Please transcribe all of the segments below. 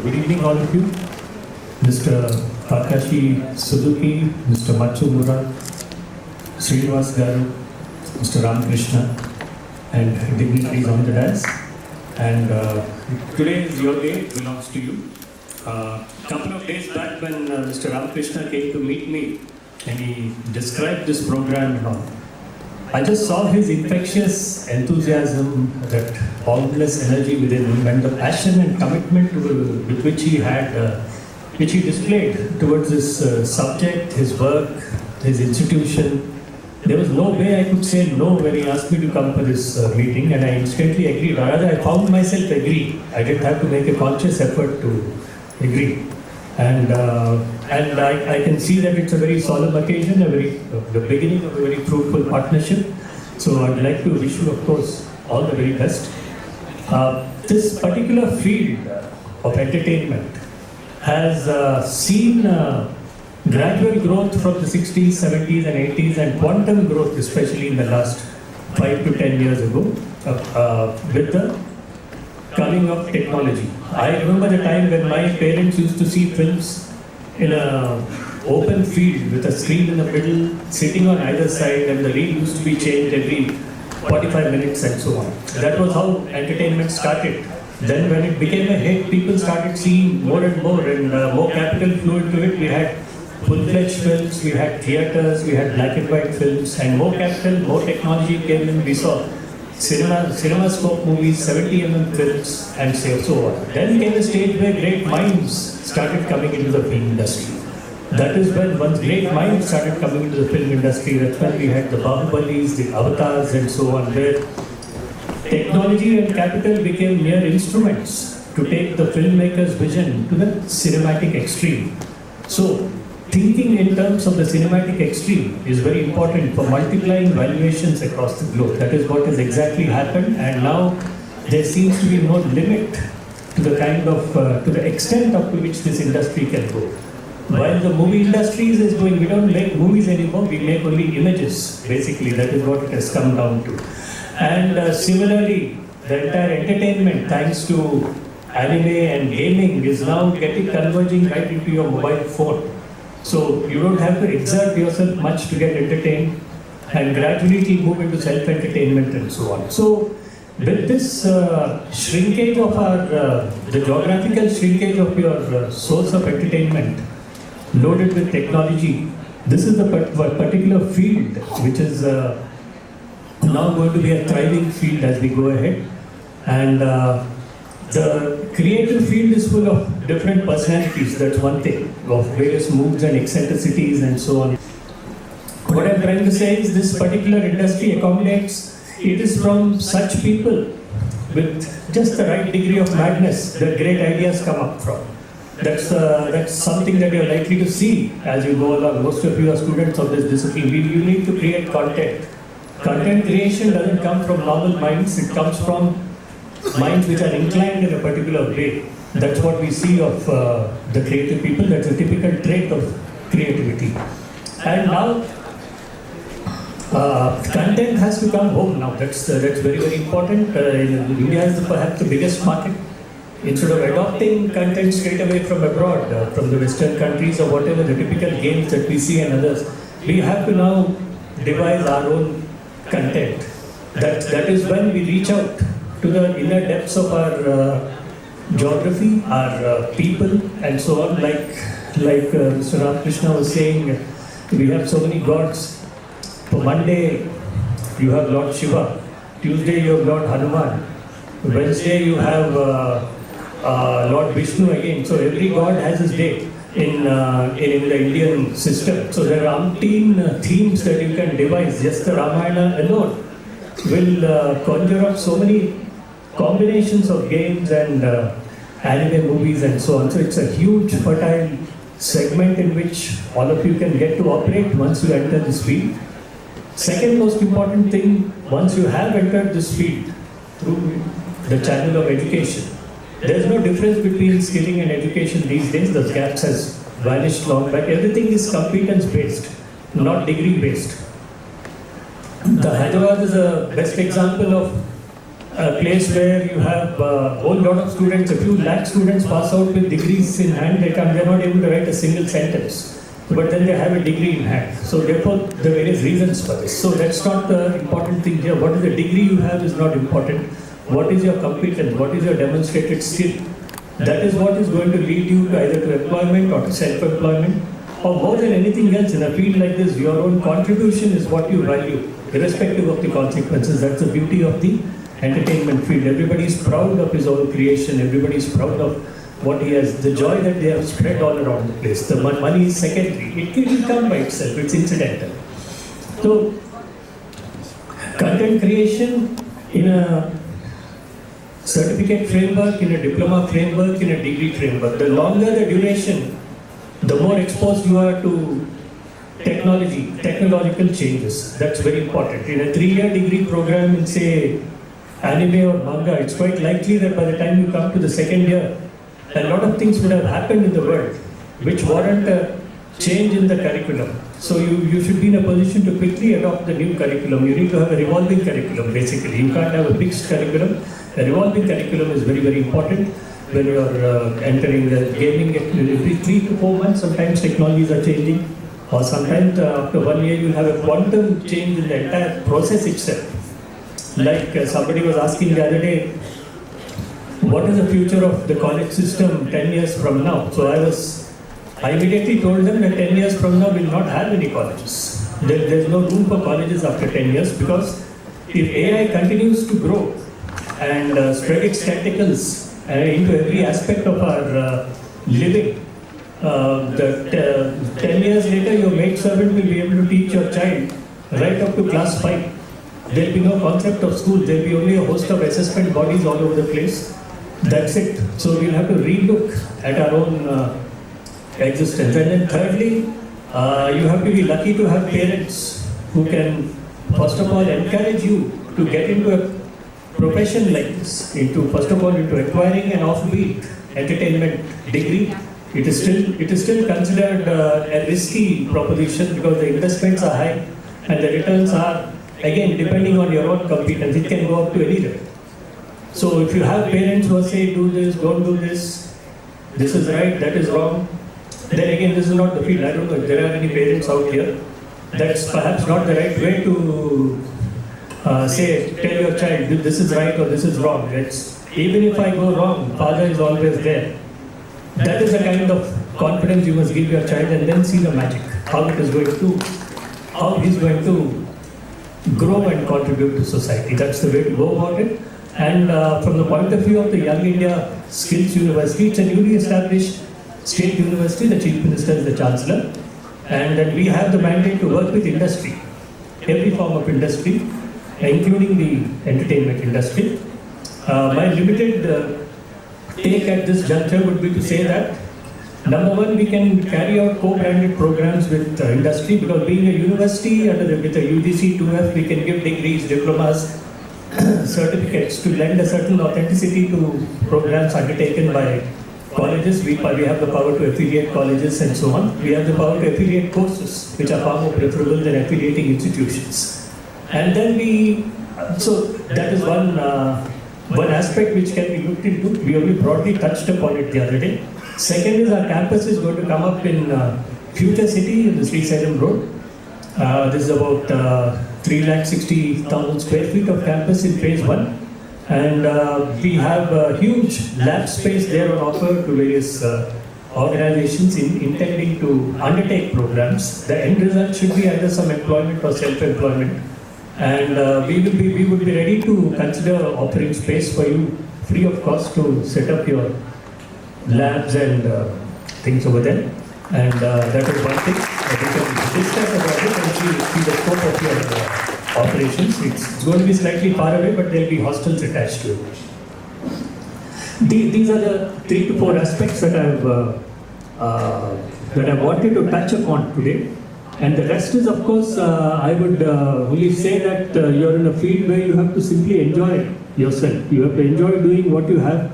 good evening all of you. Mr. Takashi Suzuki, Mr. Matsumura, Srinivas Garu, Mr. Ramakrishna, and dignitaries on the dais. And today is your day, it belongs to you. Couple of days back when Mr. Ramakrishna came to meet me and he described this program and all, I just saw his infectious enthusiasm, that boundless energy within him, and the passion and commitment with which he had, which he displayed towards this subject, his work, his institution. There was no way I could say no when he asked me to come for this meeting, and I instantly agreed. Rather, I found myself agreeing. I didn't have to make a conscious effort to agree. And I can see that it's a very solemn occasion, the beginning of a very fruitful partnership. So I'd like to wish you, of course, all the very best. This particular field of entertainment has seen gradual growth from the 60s, 70s and 80s, and quantum growth, especially in the last 5 to 10 years ago, with the coming of technology. I remember the time when my parents used to see films in an open field with a screen in the middle, sitting on either side, and the reel used to be changed every 45 minutes and so on. That was how entertainment started. Then when it became a hit, people started seeing more and more capital flowed into it. We had full-fledged films, we had theatres, we had black and white films, and more capital, more technology came in. We saw CinemaScope movies, 70mm films, and so on. Then came a stage where great minds started coming into the film industry. That is when once great minds started coming into the film industry, that's when we had the Bahubalis, the Avatars, and so on, where technology and capital became mere instruments to take the filmmaker's vision to the cinematic extreme. So, thinking in terms of the cinematic extreme is very important for multiplying valuations across the globe. That is what has exactly happened, and now there seems to be no limit to the kind of, to the extent up to which this industry can go. While the movie industry is going, we don't make movies anymore, we make only images, basically. That is what it has come down to. And similarly, the entire entertainment, thanks to anime and gaming, is now converging right into your mobile phone. So you don't have to exert yourself much to get entertained, and gradually it will move into self-entertainment and so on. So with this shrinkage of the geographical shrinkage of your source of entertainment loaded with technology, this is the particular field which is now going to be a thriving field as we go ahead. And the creative field is full of different personalities, that's one thing, of various moods and eccentricities and so on. What I'm trying to say is this particular industry accommodates, it is from such people with just the right degree of madness that great ideas come up from. That's something that you're likely to see as you go along. Most of you are students of this discipline. You need to create content. Content creation doesn't come from normal minds, it comes from minds which are inclined in a particular way. That's what we see of the creative people. That's a typical trait of creativity. And now, content has to come home now. That's very, very important. India is perhaps the biggest market. Instead of adopting content straight away from abroad, from the Western countries or whatever, the typical games that we see and others, we have to now devise our own content. That is when we reach out to the inner depths of our geography, our people, and so on. Like Mr. Ramakrishna was saying, we have so many gods. For Monday, you have Lord Shiva. Tuesday, you have Lord Hanuman. Wednesday, you have Lord Vishnu again. So every god has his day in the Indian system. So there are umpteen themes that you can devise. Just the Ramayana alone will conjure up so many combinations of games and anime movies and so on. So it's a huge, fertile segment in which all of you can get to operate once you enter this field. Second most important thing, once you have entered this field through the channel of education, there's no difference between skilling and education these days. The gaps has vanished long back. Everything is competence-based, not degree-based. The Hyderabad is a best example of a place where you have a whole lot of students, a few lakh students pass out with degrees in hand, they're not able to write a single sentence. But then they have a degree in hand. So therefore, there are various reasons for this. So that's not the important thing here. What is the degree you have is not important. What is your competence? What is your demonstrated skill? That is what is going to lead you to either to employment or to self-employment. Or more than anything else, in a field like this, your own contribution is what you value, irrespective of the consequences. That's the beauty of the entertainment field. Everybody is proud of his own creation. Everybody is proud of what he has, the joy that they have spread all around the place. The money is secondary. It will come by itself. It's incidental. So, content creation in a certificate framework, in a diploma framework, in a degree framework. The longer the duration, the more exposed you are to technological changes. That's very important. In a 3-year degree program in, say, anime or manga, it's quite likely that by the time you come to the second year, a lot of things would have happened in the world which warrant a change in the curriculum. So you should be in a position to quickly adopt the new curriculum. You need to have a revolving curriculum, basically. You can't have a fixed curriculum. A revolving curriculum is very, very important when you're entering the gaming. Every 3 to 4 months, sometimes technologies are changing. Or sometimes after 1 year, you'll have a quantum change in the entire process itself. Like somebody was asking the other day, what is the future of the college system 10 years from now? So I immediately told them that 10 years from now we'll not have any colleges. There's no room for colleges after 10 years because if AI continues to grow and spread its tentacles into every aspect of our living, 10 years later your maidservant will be able to teach your child right up to class 5. There'll be no concept of school, there'll be only a host of assessment bodies all over the place. That's it. So we'll have to relook at our own existence. And then thirdly, you have to be lucky to have parents who can, first of all, encourage you to get into a profession like this, first of all, into acquiring an offbeat entertainment degree. It is still considered a risky proposition because the investments are high and the returns are, again, depending on your own competence, it can go up to any level. So if you have parents who say, do this, don't do this, this is right, that is wrong, then again, this is not the field. I don't know if there are any parents out here. That's perhaps not the right way to tell your child, this is right or this is wrong. Even if I go wrong, father is always there. That is the kind of confidence you must give your child and then see the magic, how he's going to grow and contribute to society. That's the way to go about it. And from the point of view of the Young India Skills University, it's a newly established state university. The Chief Minister is the Chancellor. And then we have the mandate to work with industry, every form of industry, including the entertainment industry. My limited take at this juncture would be to say that, number one, we can carry out co-branded programs with industry because being a university with a UGC 2F, we can give degrees, diplomas, certificates to lend a certain authenticity to programs undertaken by colleges. We have the power to affiliate colleges and so on. We have the power to affiliate courses, which are far more preferable than affiliating institutions. And then so that is one aspect which can be looked into. We only broadly touched upon it the other day. Second is our campus is going to come up in Future City in the Sri Salem Road. This is about 360,000 square feet of campus in phase 1. And we have a huge lab space there on offer to various organizations intending to undertake programs. The end result should be either some employment or self-employment. And we would be ready to consider offering space for you free of cost to set up your labs and things over there. And that is one thing. We can discuss about it and see the scope of your operations. It's going to be slightly far away, but there will be hostels attached to it. These are the 3 to 4 aspects that I wanted to touch upon today. And the rest is, of course, I would only say that you're in a field where you have to simply enjoy yourself. You have to enjoy doing what you have.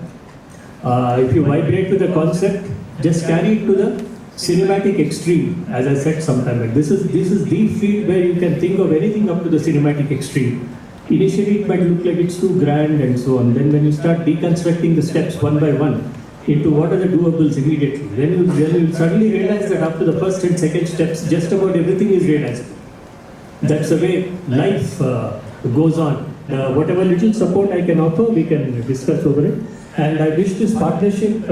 If you vibrate with a concept, just carry it to the cinematic extreme, as I said sometime back. This is the field where you can think of anything up to the cinematic extreme. Initially, it might look like it's too grand and so on. Then when you start deconstructing the steps one by one into what are the doables immediately, then you suddenly realize that after the first and second steps, just about everything is realized. That's the way life goes on. Whatever little support I can offer, we can discuss over it. And I wish this partnership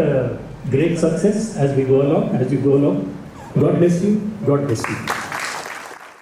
great success as we go along. God bless you. God bless you.